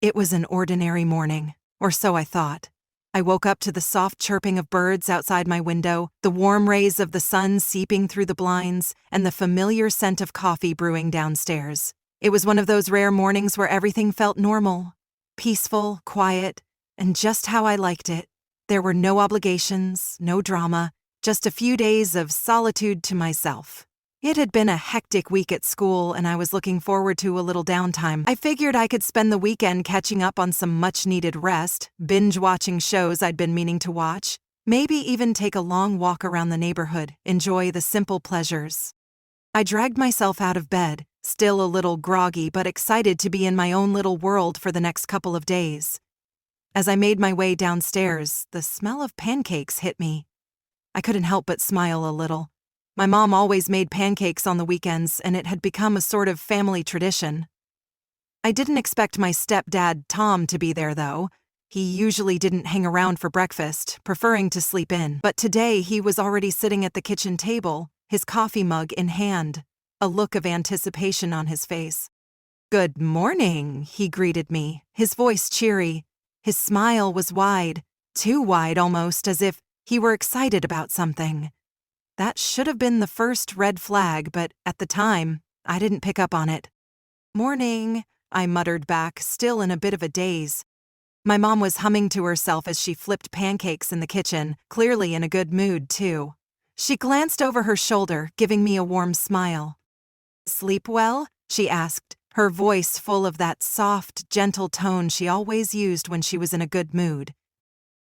It was an ordinary morning, or so I thought. I woke up to the soft chirping of birds outside my window, the warm rays of the sun seeping through the blinds, and the familiar scent of coffee brewing downstairs. It was one of those rare mornings where everything felt normal, peaceful, quiet, and just how I liked it. There were no obligations, no drama, just a few days of solitude to myself. It had been a hectic week at school, and I was looking forward to a little downtime. I figured I could spend the weekend catching up on some much-needed rest, binge-watching shows I'd been meaning to watch, maybe even take a long walk around the neighborhood, enjoy the simple pleasures. I dragged myself out of bed, still a little groggy but excited to be in my own little world for the next couple of days. As I made my way downstairs, the smell of pancakes hit me. I couldn't help but smile a little. My mom always made pancakes on the weekends, and it had become a sort of family tradition. I didn't expect my stepdad, Tom, to be there, though. He usually didn't hang around for breakfast, preferring to sleep in. But today he was already sitting at the kitchen table, his coffee mug in hand, a look of anticipation on his face. "Good morning," he greeted me, his voice cheery. His smile was wide, too wide almost, as if he were excited about something. That should have been the first red flag, but at the time, I didn't pick up on it. "Morning," I muttered back, still in a bit of a daze. My mom was humming to herself as she flipped pancakes in the kitchen, clearly in a good mood, too. She glanced over her shoulder, giving me a warm smile. "Sleep well?" she asked, her voice full of that soft, gentle tone she always used when she was in a good mood.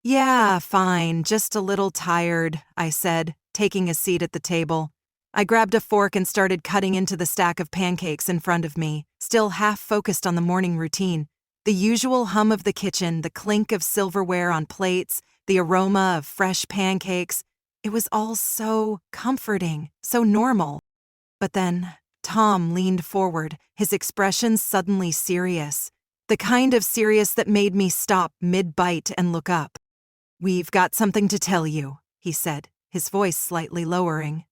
"Yeah, fine, just a little tired," I said, taking a seat at the table. I grabbed a fork and started cutting into the stack of pancakes in front of me, still half focused on the morning routine. The usual hum of the kitchen, the clink of silverware on plates, the aroma of fresh pancakes. It was all so comforting, so normal. But then, Tom leaned forward, his expression suddenly serious. The kind of serious that made me stop mid-bite and look up. "We've got something to tell you," he said, his voice slightly lowering.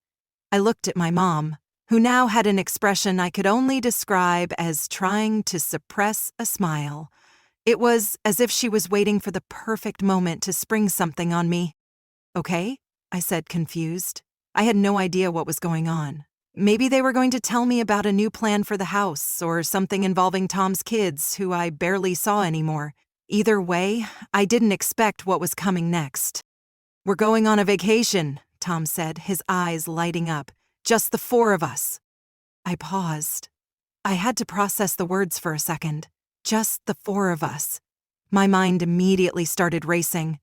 I looked at my mom, who now had an expression I could only describe as trying to suppress a smile. It was as if she was waiting for the perfect moment to spring something on me. "Okay?" I said, confused. I had no idea what was going on. Maybe they were going to tell me about a new plan for the house, or something involving Tom's kids, who I barely saw anymore. Either way, I didn't expect what was coming next. "We're going on a vacation," Tom said, his eyes lighting up. "Just the four of us." I paused. I had to process the words for a second. Just the four of us. My mind immediately started racing.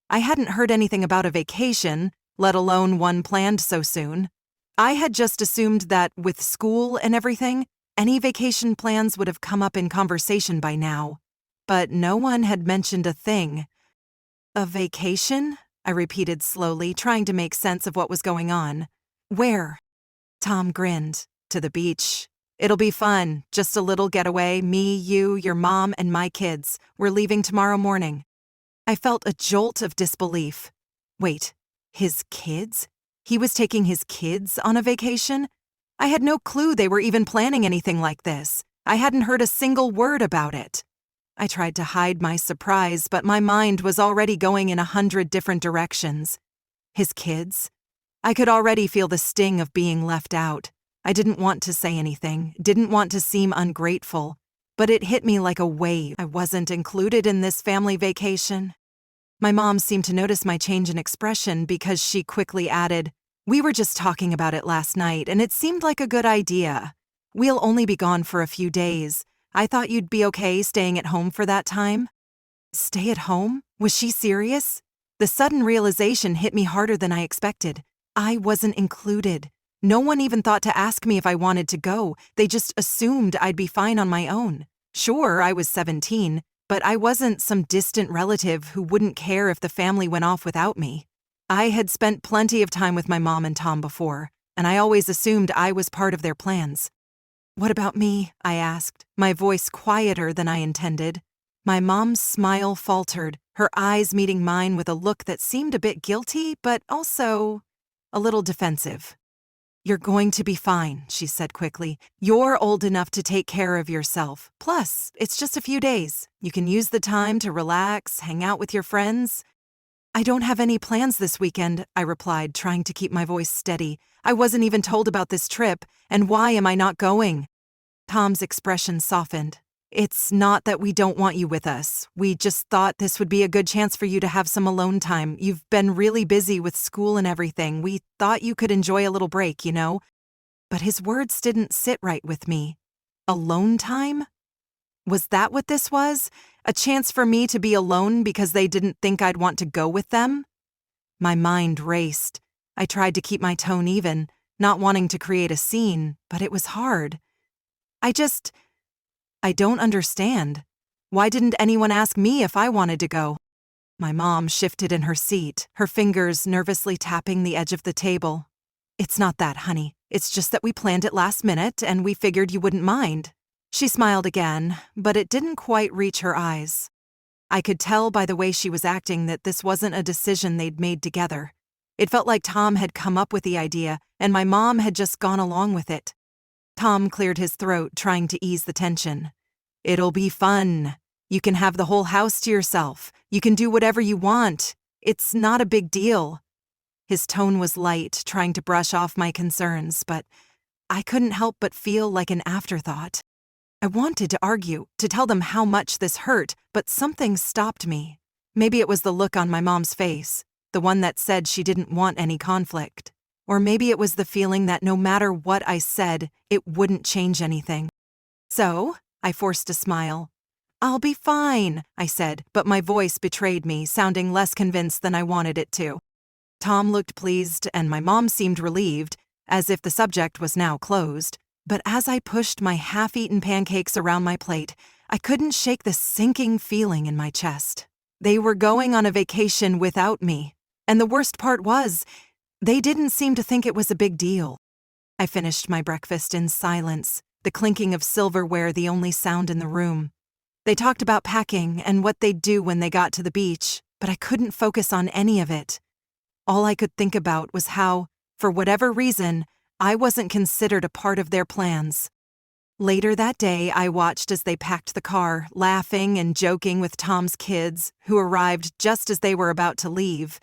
I hadn't heard anything about a vacation, let alone one planned so soon. I had just assumed that, with school and everything, any vacation plans would have come up in conversation by now. But no one had mentioned a thing. "A vacation?" I repeated slowly, trying to make sense of what was going on. "Where?" Tom grinned. "To the beach. It'll be fun, just a little getaway, me, you, your mom, and my kids. We're leaving tomorrow morning." I felt a jolt of disbelief. Wait, his kids? He was taking his kids on a vacation? I had no clue they were even planning anything like this. I hadn't heard a single word about it. I tried to hide my surprise, but my mind was already going in 100 different directions. His kids? I could already feel the sting of being left out. I didn't want to say anything, didn't want to seem ungrateful, but it hit me like a wave. I wasn't included in this family vacation. My mom seemed to notice my change in expression because she quickly added, "We were just talking about it last night, and it seemed like a good idea. We'll only be gone for a few days. I thought you'd be okay staying at home for that time." Stay at home? Was she serious? The sudden realization hit me harder than I expected. I wasn't included. No one even thought to ask me if I wanted to go. They just assumed I'd be fine on my own. Sure, I was 17, but I wasn't some distant relative who wouldn't care if the family went off without me. I had spent plenty of time with my mom and Tom before, and I always assumed I was part of their plans. "What about me?" I asked, my voice quieter than I intended. My mom's smile faltered, her eyes meeting mine with a look that seemed a bit guilty, but also a little defensive. "You're going to be fine," she said quickly. "You're old enough to take care of yourself. Plus, it's just a few days. You can use the time to relax, hang out with your friends." "I don't have any plans this weekend," I replied, trying to keep my voice steady. "I wasn't even told about this trip, and why am I not going?" Tom's expression softened. "It's not that we don't want you with us. We just thought this would be a good chance for you to have some alone time. You've been really busy with school and everything. We thought you could enjoy a little break, you know?" But his words didn't sit right with me. Alone time? Was that what this was? A chance for me to be alone because they didn't think I'd want to go with them? My mind raced. I tried to keep my tone even, not wanting to create a scene, but it was hard. I don't understand. Why didn't anyone ask me if I wanted to go?" My mom shifted in her seat, her fingers nervously tapping the edge of the table. "It's not that, honey. It's just that we planned it last minute and we figured you wouldn't mind." She smiled again, but it didn't quite reach her eyes. I could tell by the way she was acting that this wasn't a decision they'd made together. It felt like Tom had come up with the idea, and my mom had just gone along with it. Tom cleared his throat, trying to ease the tension. "It'll be fun. You can have the whole house to yourself. You can do whatever you want. It's not a big deal." His tone was light, trying to brush off my concerns, but I couldn't help but feel like an afterthought. I wanted to argue, to tell them how much this hurt, but something stopped me. Maybe it was the look on my mom's face, the one that said she didn't want any conflict. Or maybe it was the feeling that no matter what I said, it wouldn't change anything. So, I forced a smile. "I'll be fine," I said, but my voice betrayed me, sounding less convinced than I wanted it to. Tom looked pleased, and my mom seemed relieved, as if the subject was now closed. But as I pushed my half-eaten pancakes around my plate, I couldn't shake the sinking feeling in my chest. They were going on a vacation without me, and the worst part was, they didn't seem to think it was a big deal. I finished my breakfast in silence, the clinking of silverware the only sound in the room. They talked about packing and what they'd do when they got to the beach, but I couldn't focus on any of it. All I could think about was how, for whatever reason, I wasn't considered a part of their plans. Later that day, I watched as they packed the car, laughing and joking with Tom's kids, who arrived just as they were about to leave.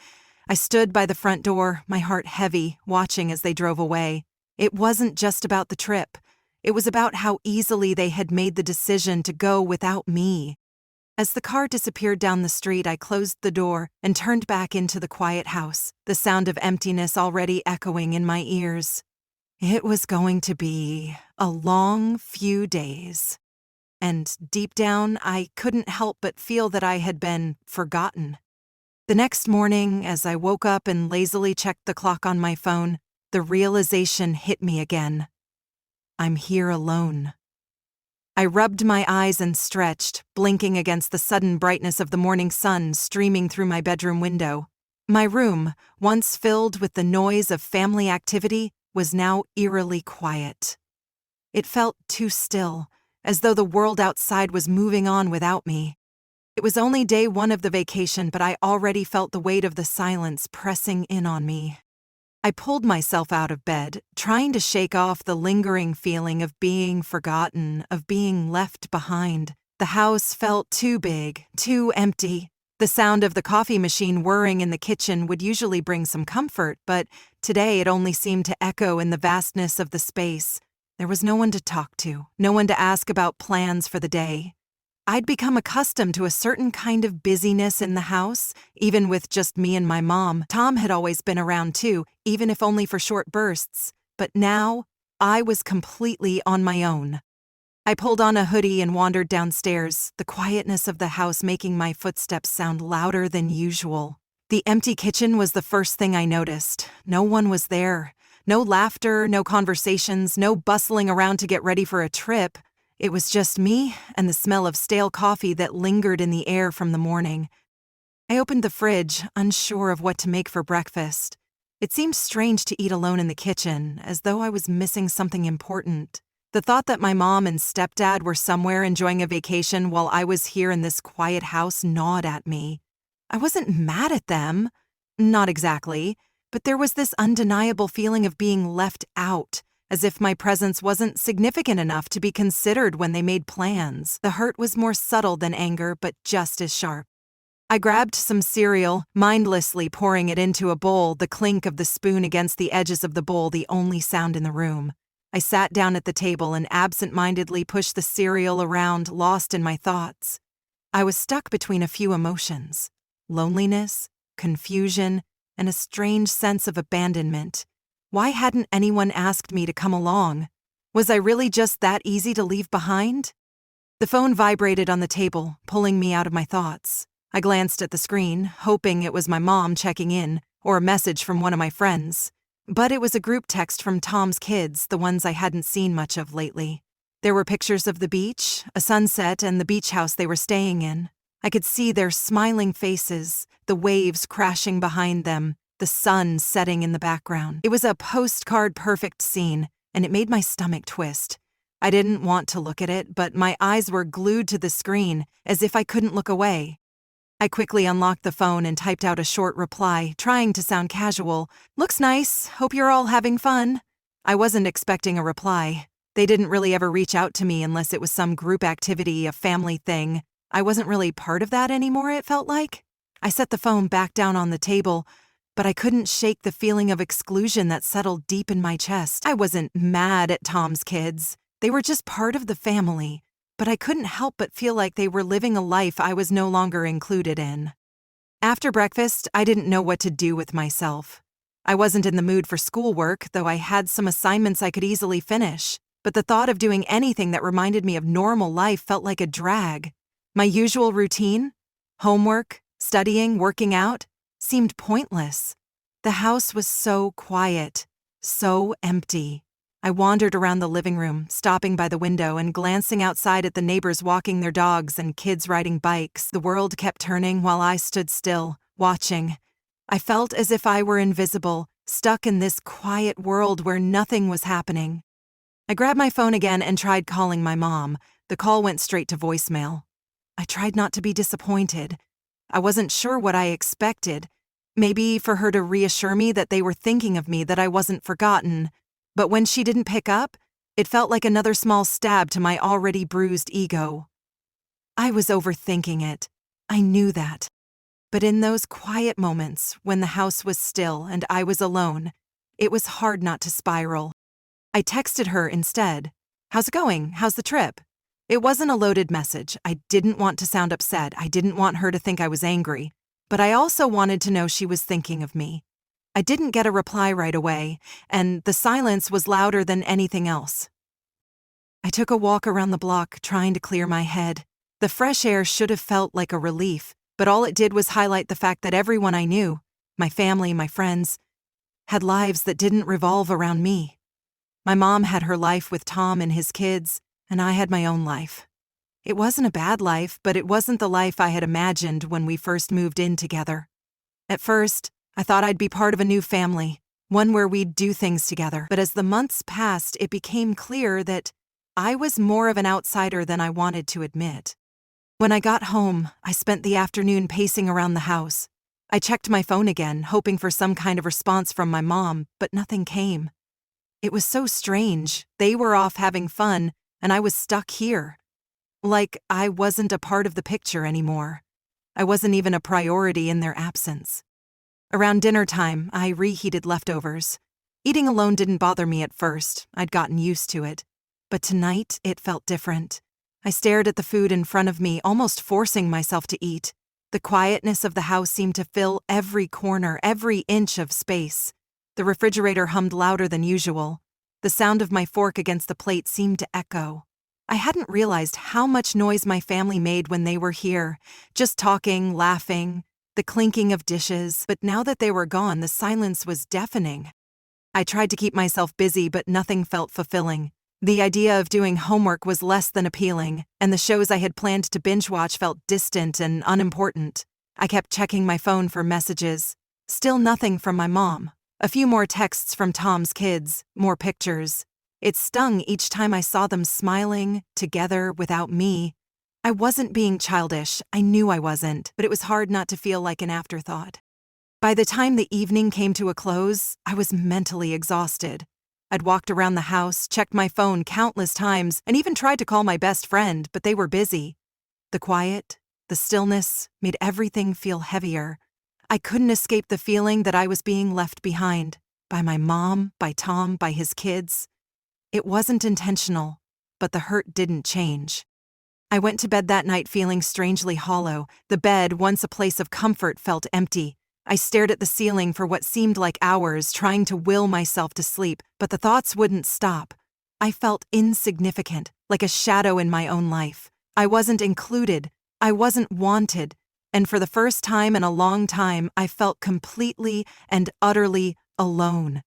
I stood by the front door, my heart heavy, watching as they drove away. It wasn't just about the trip. It was about how easily they had made the decision to go without me. As the car disappeared down the street, I closed the door and turned back into the quiet house, the sound of emptiness already echoing in my ears. It was going to be a long few days. And deep down, I couldn't help but feel that I had been forgotten. The next morning, as I woke up and lazily checked the clock on my phone, the realization hit me again. I'm here alone. I rubbed my eyes and stretched, blinking against the sudden brightness of the morning sun streaming through my bedroom window. My room, once filled with the noise of family activity, was now eerily quiet. It felt too still, as though the world outside was moving on without me. It was only day one of the vacation, but I already felt the weight of the silence pressing in on me. I pulled myself out of bed, trying to shake off the lingering feeling of being forgotten, of being left behind. The house felt too big, too empty. The sound of the coffee machine whirring in the kitchen would usually bring some comfort, but today it only seemed to echo in the vastness of the space. There was no one to talk to, no one to ask about plans for the day. I'd become accustomed to a certain kind of busyness in the house, even with just me and my mom. Tom had always been around too, even if only for short bursts. But now, I was completely on my own. I pulled on a hoodie and wandered downstairs, the quietness of the house making my footsteps sound louder than usual. The empty kitchen was the first thing I noticed. No one was there. No laughter, no conversations, no bustling around to get ready for a trip. It was just me and the smell of stale coffee that lingered in the air from the morning. I opened the fridge, unsure of what to make for breakfast. It seemed strange to eat alone in the kitchen, as though I was missing something important. The thought that my mom and stepdad were somewhere enjoying a vacation while I was here in this quiet house gnawed at me. I wasn't mad at them. Not exactly. but there was this undeniable feeling of being left out, as if my presence wasn't significant enough to be considered when they made plans. The hurt was more subtle than anger, but just as sharp. I grabbed some cereal, mindlessly pouring it into a bowl, the clink of the spoon against the edges of the bowl the only sound in the room. I sat down at the table and absent-mindedly pushed the cereal around, lost in my thoughts. I was stuck between a few emotions: loneliness, confusion, and a strange sense of abandonment. Why hadn't anyone asked me to come along? Was I really just that easy to leave behind? The phone vibrated on the table, pulling me out of my thoughts. I glanced at the screen, hoping it was my mom checking in, or a message from one of my friends. But it was a group text from Tom's kids, the ones I hadn't seen much of lately. There were pictures of the beach, a sunset, and the beach house they were staying in. I could see their smiling faces, the waves crashing behind them, the sun setting in the background. It was a postcard-perfect scene, and it made my stomach twist. I didn't want to look at it, but my eyes were glued to the screen, as if I couldn't look away. I quickly unlocked the phone and typed out a short reply, trying to sound casual. "Looks nice. Hope you're all having fun." I wasn't expecting a reply. They didn't really ever reach out to me unless it was some group activity, a family thing. I wasn't really part of that anymore, it felt like. I set the phone back down on the table, but I couldn't shake the feeling of exclusion that settled deep in my chest. I wasn't mad at Tom's kids. They were just part of the family. But I couldn't help but feel like they were living a life I was no longer included in. After breakfast, I didn't know what to do with myself. I wasn't in the mood for schoolwork, though I had some assignments I could easily finish. But the thought of doing anything that reminded me of normal life felt like a drag. My usual routine, homework, studying, working out, seemed pointless. The house was so quiet, so empty. I wandered around the living room, stopping by the window and glancing outside at the neighbors walking their dogs and kids riding bikes. The world kept turning while I stood still, watching. I felt as if I were invisible, stuck in this quiet world where nothing was happening. I grabbed my phone again and tried calling my mom. The call went straight to voicemail. I tried not to be disappointed. I wasn't sure what I expected. Maybe for her to reassure me that they were thinking of me, that I wasn't forgotten. But when she didn't pick up, it felt like another small stab to my already bruised ego. I was overthinking it. I knew that. But in those quiet moments, when the house was still and I was alone, it was hard not to spiral. I texted her instead. "How's it going? How's the trip?" It wasn't a loaded message. I didn't want to sound upset. I didn't want her to think I was angry. But I also wanted to know she was thinking of me. I didn't get a reply right away, and the silence was louder than anything else. I took a walk around the block, trying to clear my head. The fresh air should have felt like a relief, but all it did was highlight the fact that everyone I knew, my family, my friends, had lives that didn't revolve around me. My mom had her life with Tom and his kids, and I had my own life. It wasn't a bad life, but it wasn't the life I had imagined when we first moved in together. At first, I thought I'd be part of a new family, one where we'd do things together. But as the months passed, it became clear that I was more of an outsider than I wanted to admit. When I got home, I spent the afternoon pacing around the house. I checked my phone again, hoping for some kind of response from my mom, but nothing came. It was so strange. They were off having fun, and I was stuck here. Like I wasn't a part of the picture anymore. I wasn't even a priority in their absence. Around dinner time, I reheated leftovers. Eating alone didn't bother me at first. I'd gotten used to it. But tonight, it felt different. I stared at the food in front of me, almost forcing myself to eat. The quietness of the house seemed to fill every corner, every inch of space. The refrigerator hummed louder than usual. The sound of my fork against the plate seemed to echo. I hadn't realized how much noise my family made when they were here, just talking, laughing, the clinking of dishes, but now that they were gone, the silence was deafening. I tried to keep myself busy, but nothing felt fulfilling. The idea of doing homework was less than appealing, and the shows I had planned to binge-watch felt distant and unimportant. I kept checking my phone for messages. Still nothing from my mom. A few more texts from Tom's kids, more pictures. It stung each time I saw them smiling, together, without me. I wasn't being childish. I knew I wasn't, but it was hard not to feel like an afterthought. By the time the evening came to a close, I was mentally exhausted. I'd walked around the house, checked my phone countless times, and even tried to call my best friend, but they were busy. The quiet, the stillness, made everything feel heavier. I couldn't escape the feeling that I was being left behind. By my mom, by Tom, by his kids. It wasn't intentional, but the hurt didn't change. I went to bed that night feeling strangely hollow. The bed, once a place of comfort, felt empty. I stared at the ceiling for what seemed like hours, trying to will myself to sleep, but the thoughts wouldn't stop. I felt insignificant, like a shadow in my own life. I wasn't included. I wasn't wanted. And for the first time in a long time, I felt completely and utterly alone.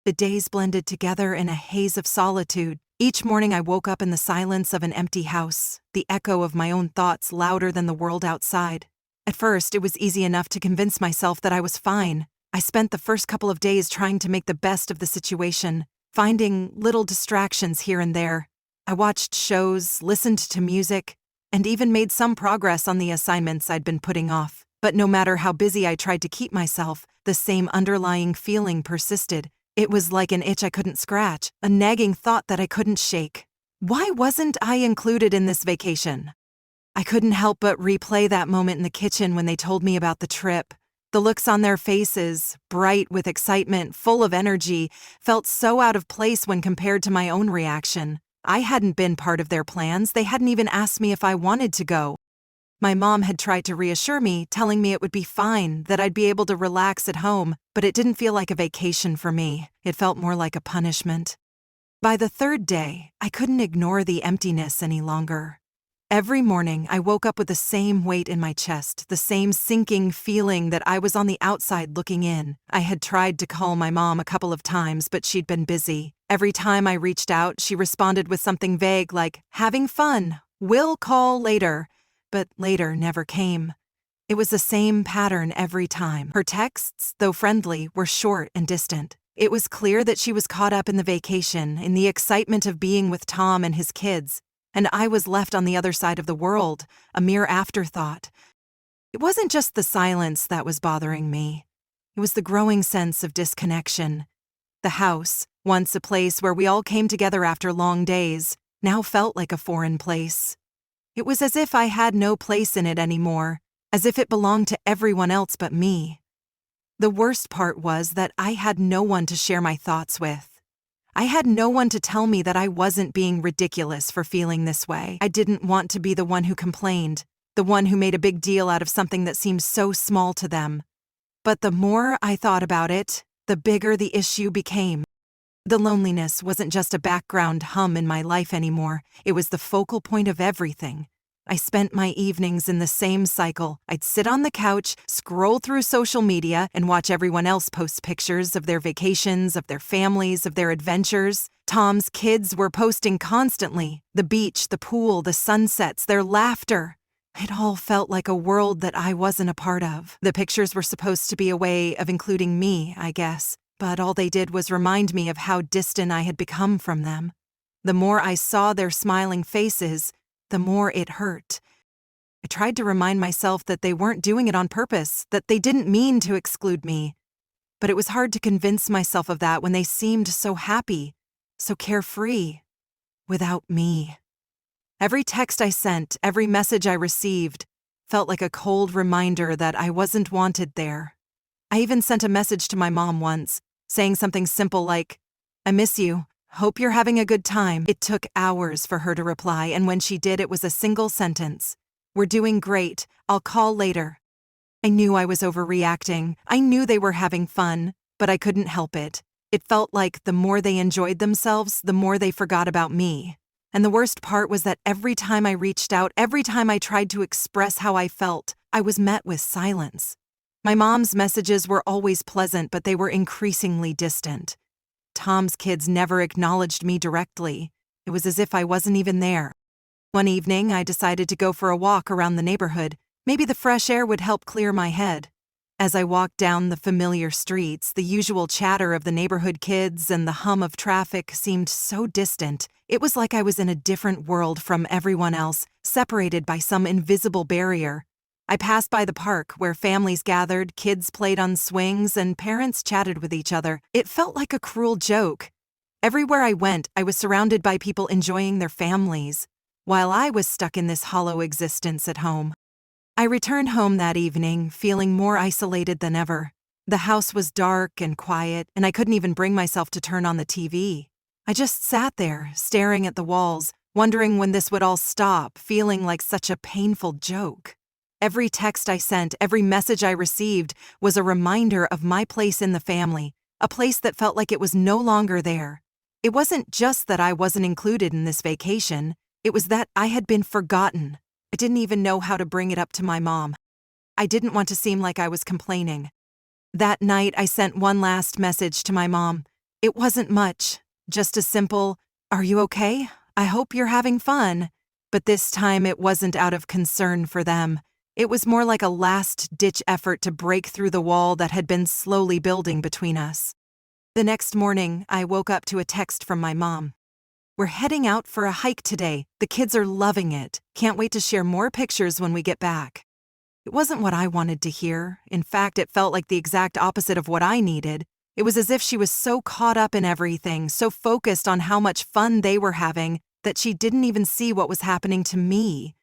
The days blended together in a haze of solitude. Each morning I woke up in the silence of an empty house, the echo of my own thoughts louder than the world outside. At first, it was easy enough to convince myself that I was fine. I spent the first couple of days trying to make the best of the situation, finding little distractions here and there. I watched shows, listened to music, and even made some progress on the assignments I'd been putting off. But no matter how busy I tried to keep myself, the same underlying feeling persisted. It was like an itch I couldn't scratch, a nagging thought that I couldn't shake. Why wasn't I included in this vacation? I couldn't help but replay that moment in the kitchen when they told me about the trip. The looks on their faces, bright with excitement, full of energy, felt so out of place when compared to my own reaction. I hadn't been part of their plans. They hadn't even asked me if I wanted to go. My mom had tried to reassure me, telling me it would be fine, that I'd be able to relax at home, but it didn't feel like a vacation for me. It felt more like a punishment. By the third day, I couldn't ignore the emptiness any longer. Every morning, I woke up with the same weight in my chest, the same sinking feeling that I was on the outside looking in. I had tried to call my mom a couple of times, but she'd been busy. Every time I reached out, she responded with something vague like, "Having fun. We'll call later." But later never came. It was the same pattern every time. Her texts, though friendly, were short and distant. It was clear that she was caught up in the vacation, in the excitement of being with Tom and his kids. And I was left on the other side of the world, a mere afterthought. It wasn't just the silence that was bothering me. It was the growing sense of disconnection. The house, once a place where we all came together after long days, now felt like a foreign place. It was as if I had no place in it anymore, as if it belonged to everyone else but me. The worst part was that I had no one to share my thoughts with. I had no one to tell me that I wasn't being ridiculous for feeling this way. I didn't want to be the one who complained, the one who made a big deal out of something that seemed so small to them. But the more I thought about it, the bigger the issue became. The loneliness wasn't just a background hum in my life anymore. It was the focal point of everything. I spent my evenings in the same cycle. I'd sit on the couch, scroll through social media, and watch everyone else post pictures of their vacations, of their families, of their adventures. Tom's kids were posting constantly. The beach, the pool, the sunsets, their laughter. It all felt like a world that I wasn't a part of. The pictures were supposed to be a way of including me, I guess, but all they did was remind me of how distant I had become from them. The more I saw their smiling faces, the more it hurt. I tried to remind myself that they weren't doing it on purpose, that they didn't mean to exclude me. But it was hard to convince myself of that when they seemed so happy, so carefree, without me. Every text I sent, every message I received, felt like a cold reminder that I wasn't wanted there. I even sent a message to my mom once, saying something simple like, "I miss you. Hope you're having a good time." It took hours for her to reply, and when she did, it was a single sentence. "We're doing great. I'll call later." I knew I was overreacting. I knew they were having fun, but I couldn't help it. It felt like the more they enjoyed themselves, the more they forgot about me. And the worst part was that every time I reached out, every time I tried to express how I felt, I was met with silence. My mom's messages were always pleasant, but they were increasingly distant. Tom's kids never acknowledged me directly. It was as if I wasn't even there. One evening, I decided to go for a walk around the neighborhood. Maybe the fresh air would help clear my head. As I walked down the familiar streets, the usual chatter of the neighborhood kids and the hum of traffic seemed so distant. It was like I was in a different world from everyone else, separated by some invisible barrier. I passed by the park where families gathered, kids played on swings, and parents chatted with each other. It felt like a cruel joke. Everywhere I went, I was surrounded by people enjoying their families, while I was stuck in this hollow existence at home. I returned home that evening, feeling more isolated than ever. The house was dark and quiet, and I couldn't even bring myself to turn on the TV. I just sat there, staring at the walls, wondering when this would all stop, feeling like such a painful joke. Every text I sent, every message I received was a reminder of my place in the family, a place that felt like it was no longer there. It wasn't just that I wasn't included in this vacation, it was that I had been forgotten. I didn't even know how to bring it up to my mom. I didn't want to seem like I was complaining. That night, I sent one last message to my mom. It wasn't much, just a simple, "Are you okay? I hope you're having fun." But this time it wasn't out of concern for them. It was more like a last-ditch effort to break through the wall that had been slowly building between us. The next morning, I woke up to a text from my mom. "We're heading out for a hike today. The kids are loving it. Can't wait to share more pictures when we get back." It wasn't what I wanted to hear. In fact, it felt like the exact opposite of what I needed. It was as if she was so caught up in everything, so focused on how much fun they were having, that she didn't even see what was happening to me.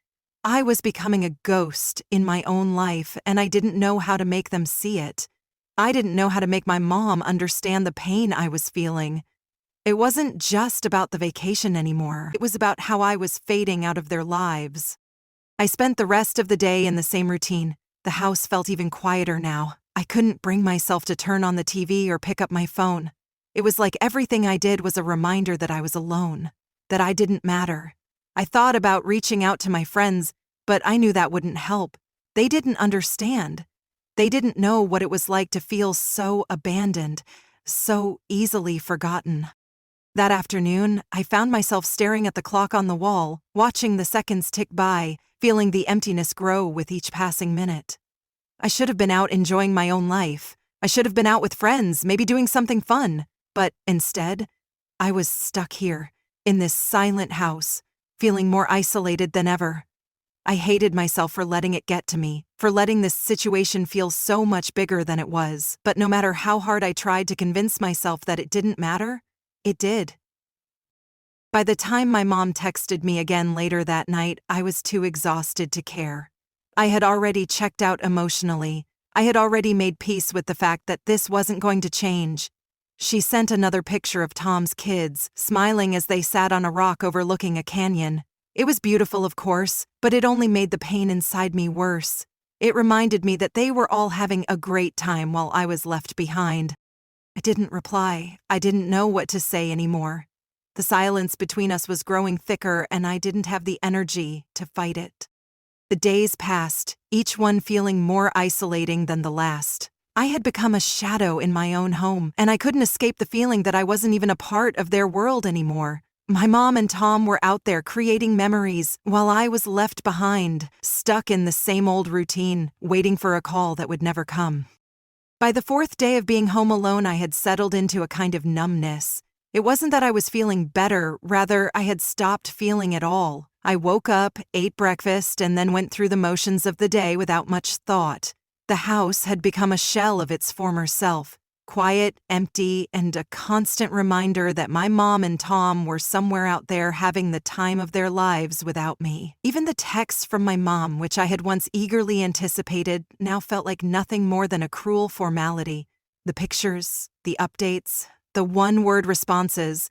I was becoming a ghost in my own life, and I didn't know how to make them see it. I didn't know how to make my mom understand the pain I was feeling. It wasn't just about the vacation anymore. It was about how I was fading out of their lives. I spent the rest of the day in the same routine. The house felt even quieter now. I couldn't bring myself to turn on the TV or pick up my phone. It was like everything I did was a reminder that I was alone, that I didn't matter. I thought about reaching out to my friends, but I knew that wouldn't help. They didn't understand. They didn't know what it was like to feel so abandoned, so easily forgotten. That afternoon, I found myself staring at the clock on the wall, watching the seconds tick by, feeling the emptiness grow with each passing minute. I should have been out enjoying my own life. I should have been out with friends, maybe doing something fun. But instead, I was stuck here, in this silent house, feeling more isolated than ever. I hated myself for letting it get to me, for letting this situation feel so much bigger than it was. But no matter how hard I tried to convince myself that it didn't matter, it did. By the time my mom texted me again later that night, I was too exhausted to care. I had already checked out emotionally. I had already made peace with the fact that this wasn't going to change. She sent another picture of Tom's kids, smiling as they sat on a rock overlooking a canyon. It was beautiful, of course, but it only made the pain inside me worse. It reminded me that they were all having a great time while I was left behind. I didn't reply. I didn't know what to say anymore. The silence between us was growing thicker, and I didn't have the energy to fight it. The days passed, each one feeling more isolating than the last. I had become a shadow in my own home, and I couldn't escape the feeling that I wasn't even a part of their world anymore. My mom and Tom were out there creating memories, while I was left behind, stuck in the same old routine, waiting for a call that would never come. By the fourth day of being home alone, I had settled into a kind of numbness. It wasn't that I was feeling better, rather, I had stopped feeling at all. I woke up, ate breakfast, and then went through the motions of the day without much thought. The house had become a shell of its former self, quiet, empty, and a constant reminder that my mom and Tom were somewhere out there having the time of their lives without me. Even the texts from my mom, which I had once eagerly anticipated, now felt like nothing more than a cruel formality. The pictures, the updates, the one-word responses,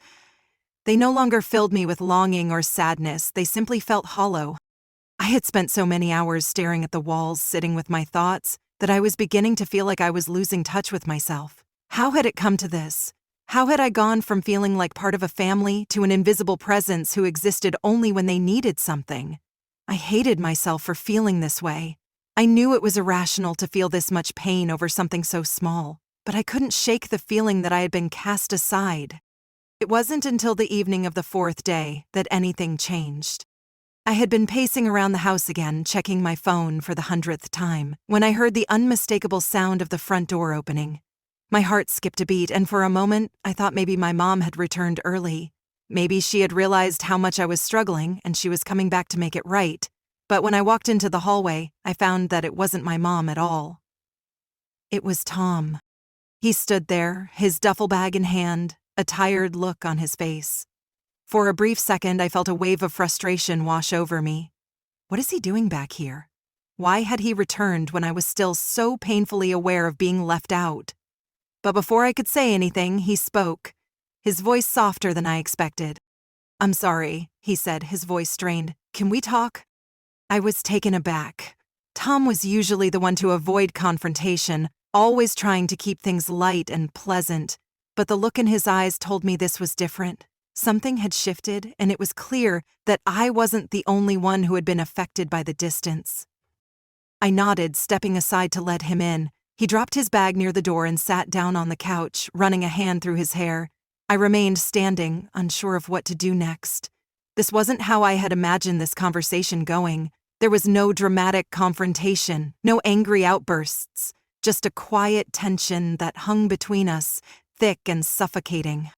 they no longer filled me with longing or sadness. They simply felt hollow. I had spent so many hours staring at the walls, sitting with my thoughts, that I was beginning to feel like I was losing touch with myself. How had it come to this? How had I gone from feeling like part of a family to an invisible presence who existed only when they needed something? I hated myself for feeling this way. I knew it was irrational to feel this much pain over something so small, but I couldn't shake the feeling that I had been cast aside. It wasn't until the evening of the fourth day that anything changed. I had been pacing around the house again, checking my phone for the 100th time, when I heard the unmistakable sound of the front door opening. My heart skipped a beat, and for a moment, I thought maybe my mom had returned early. Maybe she had realized how much I was struggling, and she was coming back to make it right. But when I walked into the hallway, I found that it wasn't my mom at all. It was Tom. He stood there, his duffel bag in hand, a tired look on his face. For a brief second, I felt a wave of frustration wash over me. What is he doing back here? Why had he returned when I was still so painfully aware of being left out? But before I could say anything, he spoke, his voice softer than I expected. "I'm sorry," he said, his voice strained. "Can we talk?" I was taken aback. Tom was usually the one to avoid confrontation, always trying to keep things light and pleasant. But the look in his eyes told me this was different. Something had shifted, and it was clear that I wasn't the only one who had been affected by the distance. I nodded, stepping aside to let him in. He dropped his bag near the door and sat down on the couch, running a hand through his hair. I remained standing, unsure of what to do next. This wasn't how I had imagined this conversation going. There was no dramatic confrontation, no angry outbursts, just a quiet tension that hung between us, thick and suffocating.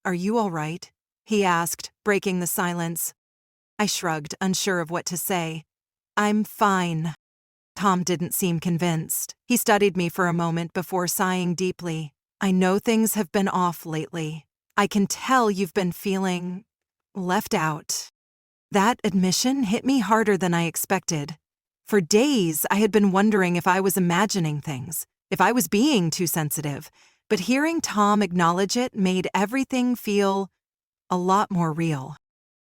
"Are you all right?" he asked, breaking the silence. I shrugged, unsure of what to say. "I'm fine." Tom didn't seem convinced. He studied me for a moment before sighing deeply. "I know things have been off lately. I can tell you've been feeling left out." That admission hit me harder than I expected. For days, I had been wondering if I was imagining things, if I was being too sensitive. But hearing Tom acknowledge it made everything feel a lot more real.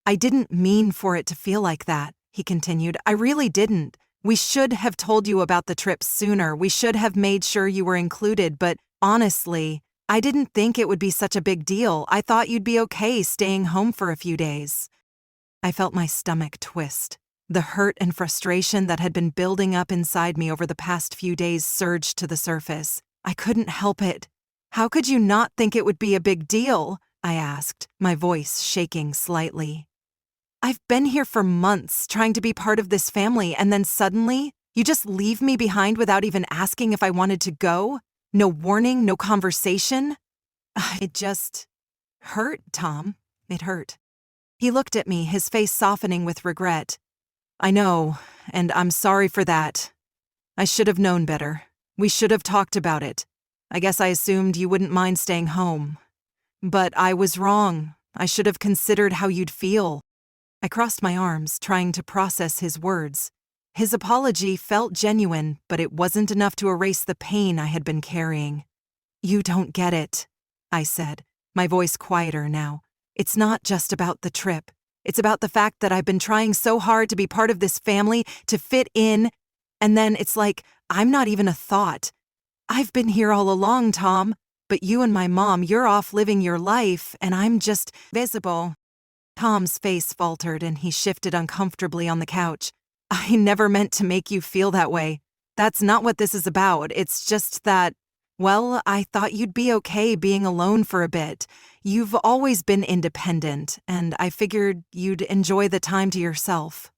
"I didn't mean for it to feel like that," he continued. "I really didn't. We should have told you about the trip sooner. We should have made sure you were included, but honestly, I didn't think it would be such a big deal. I thought you'd be okay staying home for a few days." I felt my stomach twist. The hurt and frustration that had been building up inside me over the past few days surged to the surface. I couldn't help it. "How could you not think it would be a big deal?" I asked, my voice shaking slightly. "I've been here for months trying to be part of this family, and then suddenly, you just leave me behind without even asking if I wanted to go? No warning, no conversation?" It just hurt, Tom. It hurt. He looked at me, his face softening with regret. "I know, and I'm sorry for that. I should have known better. We should have talked about it. I guess I assumed you wouldn't mind staying home. But I was wrong. I should have considered how you'd feel." I crossed my arms, trying to process his words. His apology felt genuine, but it wasn't enough to erase the pain I had been carrying. "You don't get it," I said, my voice quieter now. "It's not just about the trip. It's about the fact that I've been trying so hard to be part of this family, to fit in, and then it's like I'm not even a thought. I've been here all along, Tom, but you and my mom, you're off living your life, and I'm just visible." Tom's face faltered and he shifted uncomfortably on the couch. "I never meant to make you feel that way. That's not what this is about. It's just that, well, I thought you'd be okay being alone for a bit. You've always been independent, and I figured you'd enjoy the time to yourself."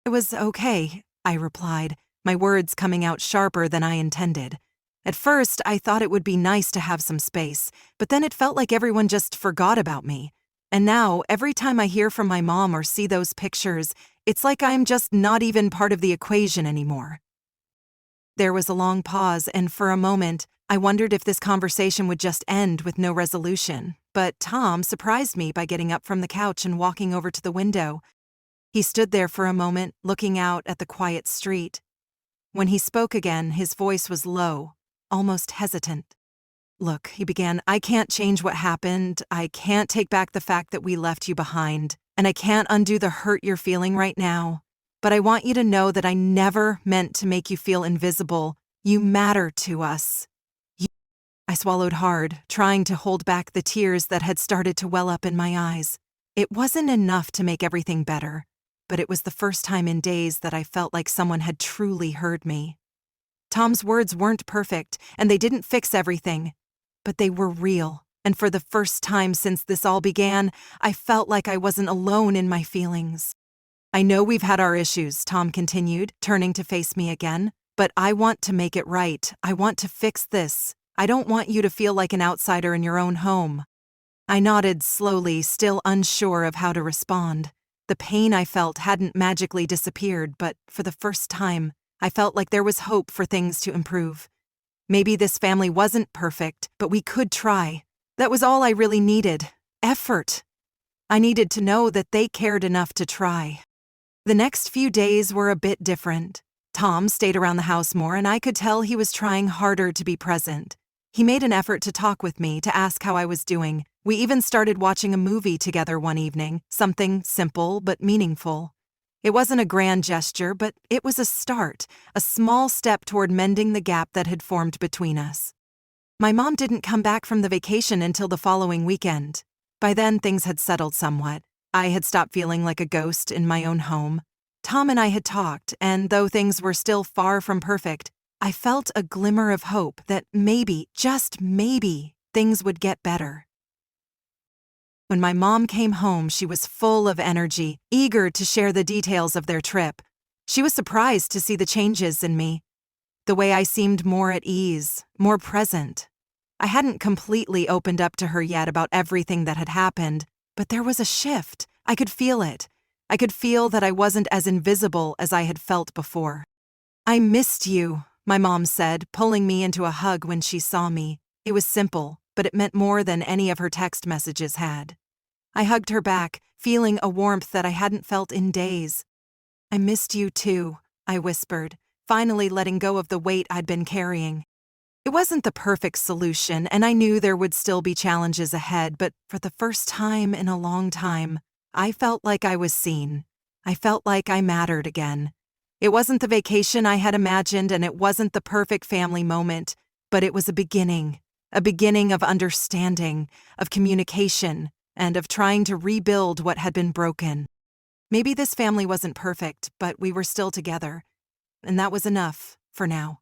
"It was okay," I replied, my words coming out sharper than I intended. At first, I thought it would be nice to have some space, but then it felt like everyone just forgot about me. And now, every time I hear from my mom or see those pictures, it's like I'm just not even part of the equation anymore. There was a long pause, and for a moment, I wondered if this conversation would just end with no resolution. But Tom surprised me by getting up from the couch and walking over to the window. He stood there for a moment, looking out at the quiet street. When he spoke again, his voice was low, almost hesitant. "Look," he began, "I can't change what happened. I can't take back the fact that we left you behind, and I can't undo the hurt you're feeling right now. But I want you to know that I never meant to make you feel invisible. You matter to us." I swallowed hard, trying to hold back the tears that had started to well up in my eyes. It wasn't enough to make everything better, but it was the first time in days that I felt like someone had truly heard me. Tom's words weren't perfect, and they didn't fix everything, but they were real, and for the first time since this all began, I felt like I wasn't alone in my feelings. "I know we've had our issues," Tom continued, turning to face me again, "but I want to make it right. I want to fix this. I don't want you to feel like an outsider in your own home." I nodded slowly, still unsure of how to respond. The pain I felt hadn't magically disappeared, but for the first time, I felt like there was hope for things to improve. Maybe this family wasn't perfect, but we could try. That was all I really needed. Effort. I needed to know that they cared enough to try. The next few days were a bit different. Tom stayed around the house more, and I could tell he was trying harder to be present. He made an effort to talk with me, to ask how I was doing. We even started watching a movie together one evening, something simple but meaningful. It wasn't a grand gesture, but it was a start, a small step toward mending the gap that had formed between us. My mom didn't come back from the vacation until the following weekend. By then, things had settled somewhat. I had stopped feeling like a ghost in my own home. Tom and I had talked, and though things were still far from perfect, I felt a glimmer of hope that maybe, just maybe, things would get better. When my mom came home, she was full of energy, eager to share the details of their trip. She was surprised to see the changes in me. The way I seemed more at ease, more present. I hadn't completely opened up to her yet about everything that had happened, but there was a shift. I could feel it. I could feel that I wasn't as invisible as I had felt before. "I missed you," my mom said, pulling me into a hug when she saw me. It was simple, but it meant more than any of her text messages had. I hugged her back, feeling a warmth that I hadn't felt in days. "I missed you too," I whispered, finally letting go of the weight I'd been carrying. It wasn't the perfect solution, and I knew there would still be challenges ahead, but for the first time in a long time, I felt like I was seen. I felt like I mattered again. It wasn't the vacation I had imagined, and it wasn't the perfect family moment, but it was a beginning of understanding, of communication, and of trying to rebuild what had been broken. Maybe this family wasn't perfect, but we were still together, and that was enough for now.